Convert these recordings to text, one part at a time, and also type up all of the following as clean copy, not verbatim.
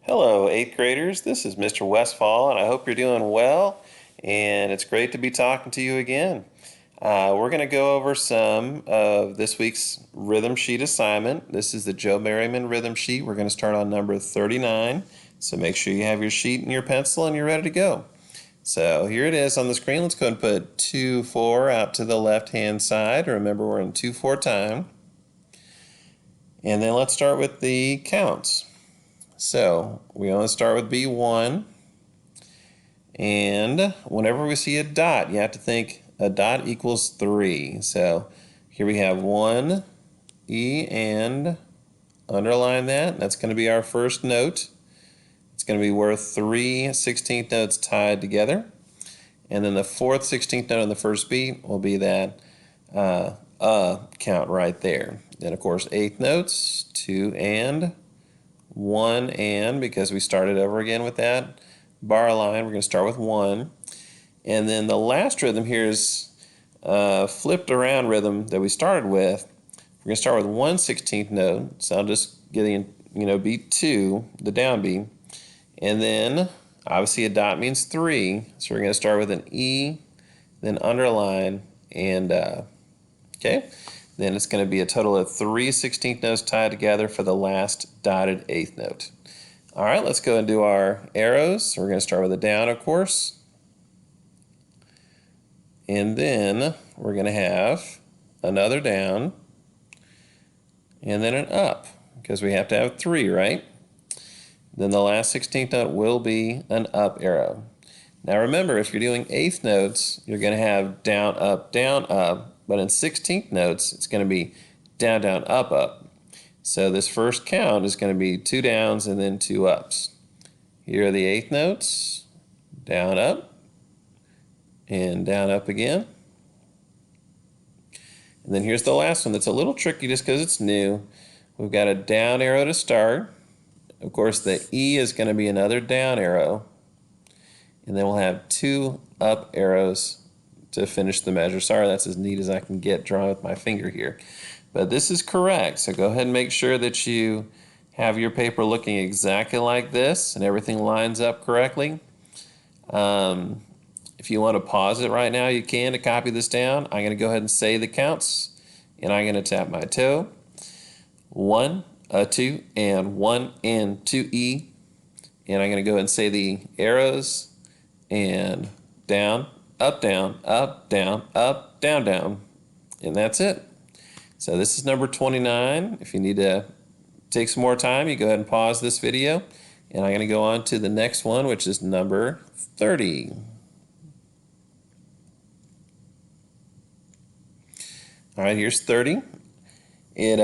Hello, 8th graders. This is Mr. Westfall, and I hope you're doing well. And it's great to be talking to you again. We're going to go over some of this week's rhythm sheet assignment. This is the Joe Berryman rhythm sheet. We're going to start on number 39. So make sure you have your sheet and your pencil and you're ready to go. So here it is on the screen. Let's go and put 2-4 out to the left-hand side. Remember, we're in 2-4 time. And then let's start with the counts. So we want to start with B1, and whenever we see a dot, you have to think a dot equals 3. So here we have 1, E, and underline that. That's going to be our first note. It's going to be worth 3 16th notes tied together. And then the 4th 16th note on the first beat will be that count right there. Then of course 8th notes, 2 and 1 and, because we started over again with that bar line, we're going to start with 1. And then the last rhythm here is flipped around rhythm that we started with. We're going to start with 1 16th note, so I'll just get in, beat 2, the downbeat. And then obviously a dot means 3, so we're going to start with an E, then underline, and okay. Then it's going to be a total of 3 16th notes tied together for the last dotted 8th note. All right, let's go and do our arrows. We're going to start with a down, of course. And then we're going to have another down. And then an up, because we have to have 3, right? Then the last 16th note will be an up arrow. Now remember, if you're doing 8th notes, you're going to have down, up, but in 16th notes, it's going to be down, down, up, up. So this first count is going to be 2 downs and then 2 ups. Here are the 8th notes, down, up, and down, up again. And then here's the last one that's a little tricky just because it's new. We've got a down arrow to start. Of course, the E is going to be another down arrow. And then we'll have 2 up arrows to finish the measure. Sorry, that's as neat as I can get drawing with my finger here. But this is correct, so go ahead and make sure that you have your paper looking exactly like this and everything lines up correctly. If you want to pause it right now, you can to copy this down. I'm going to go ahead and say the counts, and I'm going to tap my toe. 1, 2, and 1, and 2, E. And I'm going to go ahead and say the arrows, and down, up, down, up, down, up, down, down. And that's it. So this is number 29. If you need to take some more time, you go ahead and pause this video. And I'm going to go on to the next one, which is number 30. All right, here's 30. It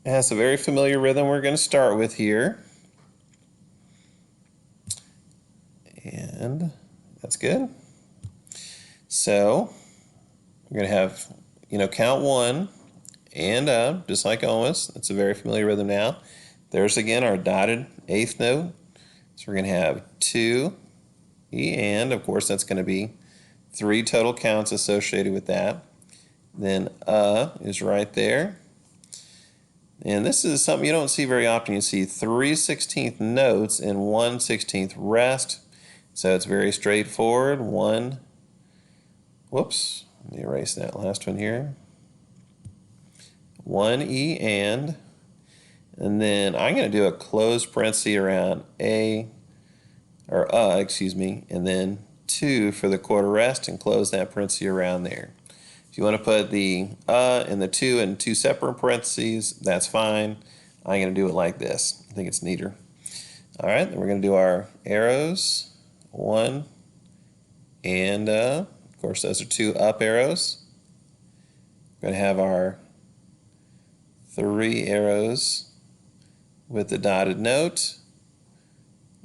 has a very familiar rhythm we're going to start with here. And that's good. So we're going to have, count 1 and up, just like always. That's a very familiar rhythm now. There's again our dotted 8th note. So we're going to have 2, E, and of course that's going to be 3 total counts associated with that. Then is right there. And this is something you don't see very often. You see 3 16th notes and 1 16th rest. So it's very straightforward. 1, whoops, let me erase that last one here. 1 E and then I'm going to do a closed parenthesis around excuse me, and then 2 for the quarter rest and close that parenthesis around there. If you want to put the and the 2 in 2 separate parentheses, that's fine. I'm going to do it like this. I think it's neater. All right, then we're going to do our arrows. 1 and of course those are 2 up arrows. We're going to have our 3 arrows with the dotted note,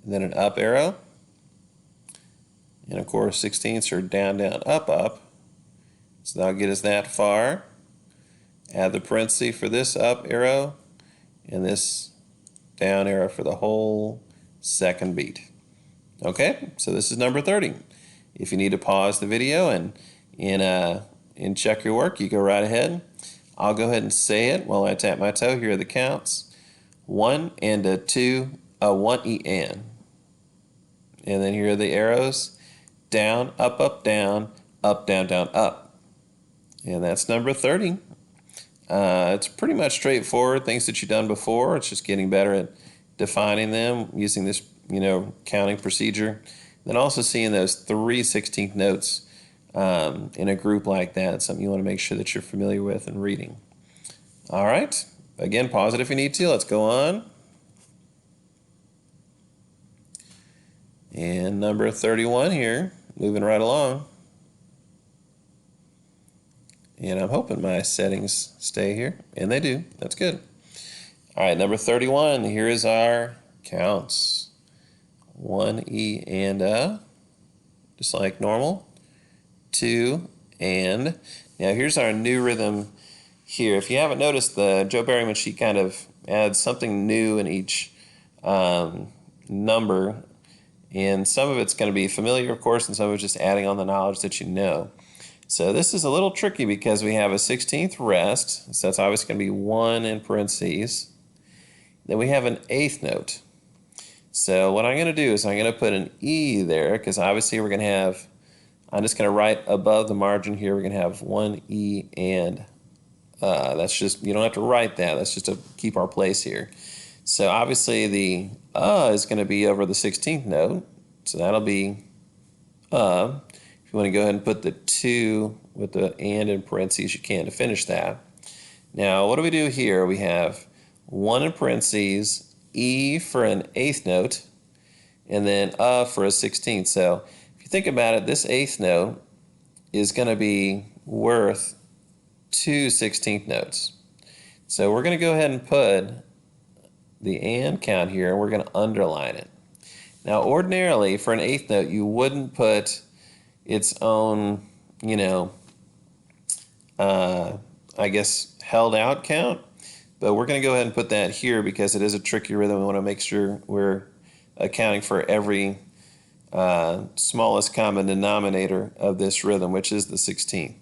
and then an up arrow, and of course 16ths are down, down, up, up. So that'll get us that far. Add the parenthesis for this up arrow and this down arrow for the whole second beat. Okay, so this is number 30. If you need to pause the video and check your work, you go right ahead. I'll go ahead and say it while I tap my toe. Here are the counts. 1 and a 2 one E and. And then here are the arrows. Down, up, down, down, up. And that's number 30. It's pretty much straightforward, things that you've done before. It's just getting better at defining them using this, counting procedure. Then also seeing those 3/16 notes in a group like that. It's something you want to make sure that you're familiar with and reading. All right. Again, pause it if you need to. Let's go on. And number 31 here, moving right along. And I'm hoping my settings stay here, and they do. That's good. All right, number 31, here is our counts. 1 E and A, just like normal. 2 and. Now here's our new rhythm here. If you haven't noticed, the Joe Berryman sheet kind of adds something new in each number. And some of it's going to be familiar, of course, and some of it's just adding on the knowledge that you know. So this is a little tricky because we have a 16th rest, so that's obviously going to be 1 in parentheses. Then we have an 8th note. So what I'm going to do is I'm going to put an E there because obviously we're going to have, I'm just going to write above the margin here, we're going to have 1 E and. That's just, you don't have to write that, that's just to keep our place here. So obviously the is going to be over the 16th note, so that'll be If you want to go ahead and put the 2 with the and in parentheses, you can to finish that. Now, what do we do here? We have 1 in parentheses, E for an 8th note, and then for a 16th. So if you think about it, this 8th note is going to be worth 2 16th notes. So we're going to go ahead and put the and count here, and we're going to underline it. Now, ordinarily, for an 8th note, you wouldn't put its own, I guess, held out count, but we're going to go ahead and put that here because it is a tricky rhythm. We want to make sure we're accounting for every smallest common denominator of this rhythm, which is the 16th.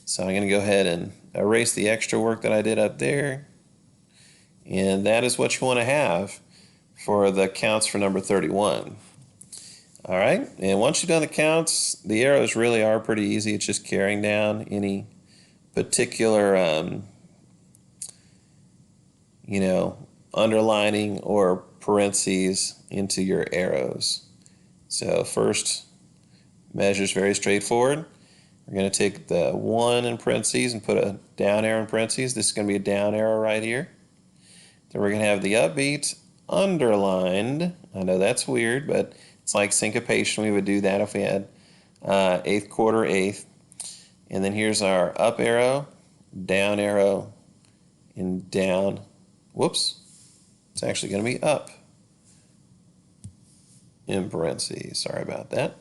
So I'm going to go ahead and erase the extra work that I did up there, and that is what you want to have for the counts for number 31. All right, and once you've done the counts, the arrows really are pretty easy. It's just carrying down any particular, underlining or parentheses into your arrows. So first measure is very straightforward. We're going to take the 1 in parentheses and put a down arrow in parentheses. This is going to be a down arrow right here. Then we're going to have the upbeat underlined. I know that's weird, but it's like syncopation. We would do that if we had 8th quarter, 8th. And then here's our up arrow, and down. Whoops. It's actually going to be up in parentheses. Sorry about that.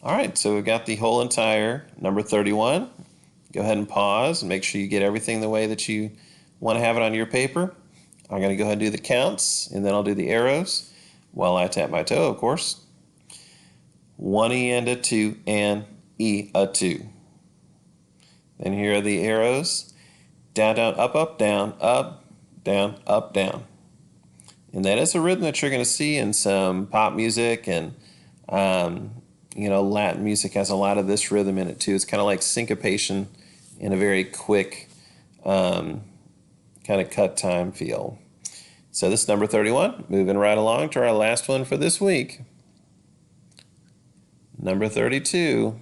All right, so we've got the whole entire number 31. Go ahead and pause and make sure you get everything the way that you want to have it on your paper. I'm going to go ahead and do the counts, and then I'll do the arrows while I tap my toe, of course. 1 E and a 2 and E a 2. Then here are the arrows. Down, down, up, down, up, down, up, down. And that is a rhythm that you're going to see in some pop music, and Latin music has a lot of this rhythm in it too. It's kind of like syncopation in a very quick kind of cut time feel. So this is number 31. Moving right along to our last one for this week. Number 32.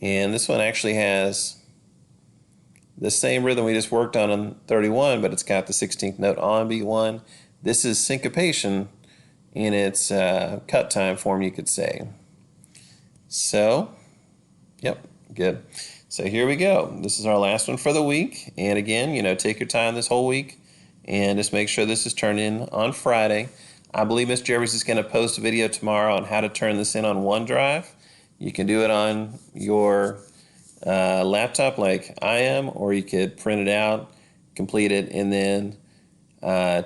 And this one actually has the same rhythm we just worked on 31, but it's got the 16th note on beat 1. This is syncopation in its cut time form, you could say. So, yep, good. So here we go. This is our last one for the week. And again, take your time this whole week and just make sure this is turned in on Friday. I believe Miss Jervis is going to post a video tomorrow on how to turn this in on OneDrive. You can do it on your laptop like I am, or you could print it out, complete it, and then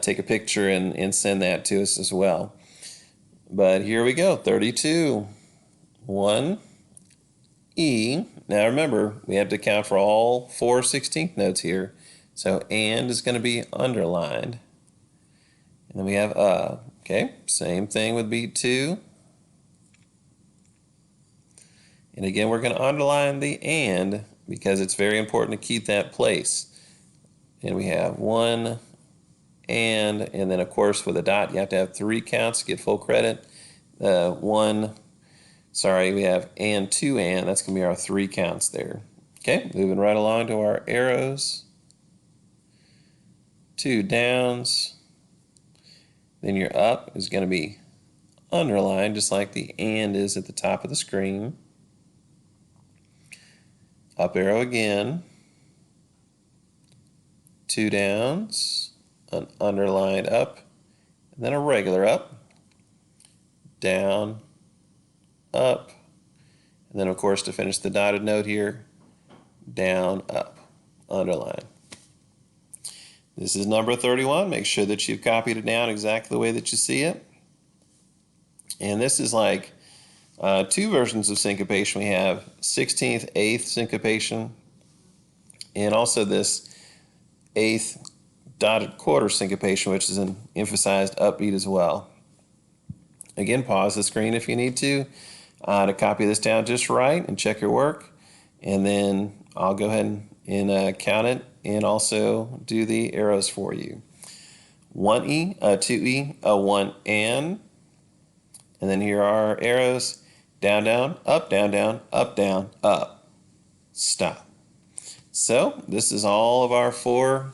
take a picture and send that to us as well. But here we go, 32. 1 E. Now remember, we have to account for all 4 16th notes here. So and is going to be underlined. then we have Okay, same thing with beat 2. And again, we're going to underline the and because it's very important to keep that place. And we have 1 and then of course with a dot you have to have 3 counts to get full credit. We have and 2 and, that's going to be our 3 counts there. Okay, moving right along to our arrows. 2 downs. Then your up is going to be underlined just like the and is at the top of the screen. Up arrow again. 2 downs, an underlined up, and then a regular up, down, up, and then of course to finish the dotted note here, down, up, underline. This is number 31. Make sure that you've copied it down exactly the way that you see it. And this is like 2 versions of syncopation. We have 16th, 8th syncopation, and also this 8th dotted quarter syncopation, which is an emphasized upbeat as well. Again, pause the screen if you need to copy this down just right and check your work. And then I'll go ahead and count it and also do the arrows for you. 1E, a 2E, a 1 and then here are our arrows. Down, down, up, down, up, stop. So this is all of our 4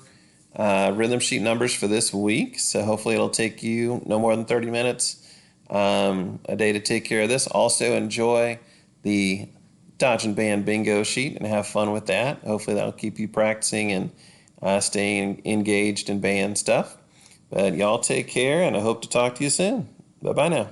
rhythm sheet numbers for this week. So hopefully it'll take you no more than 30 minutes a day to take care of this. Also enjoy the Dodgin' Band bingo sheet and have fun with that. Hopefully that'll keep you practicing and staying engaged in band stuff. But y'all take care, and I hope to talk to you soon. Bye-bye now.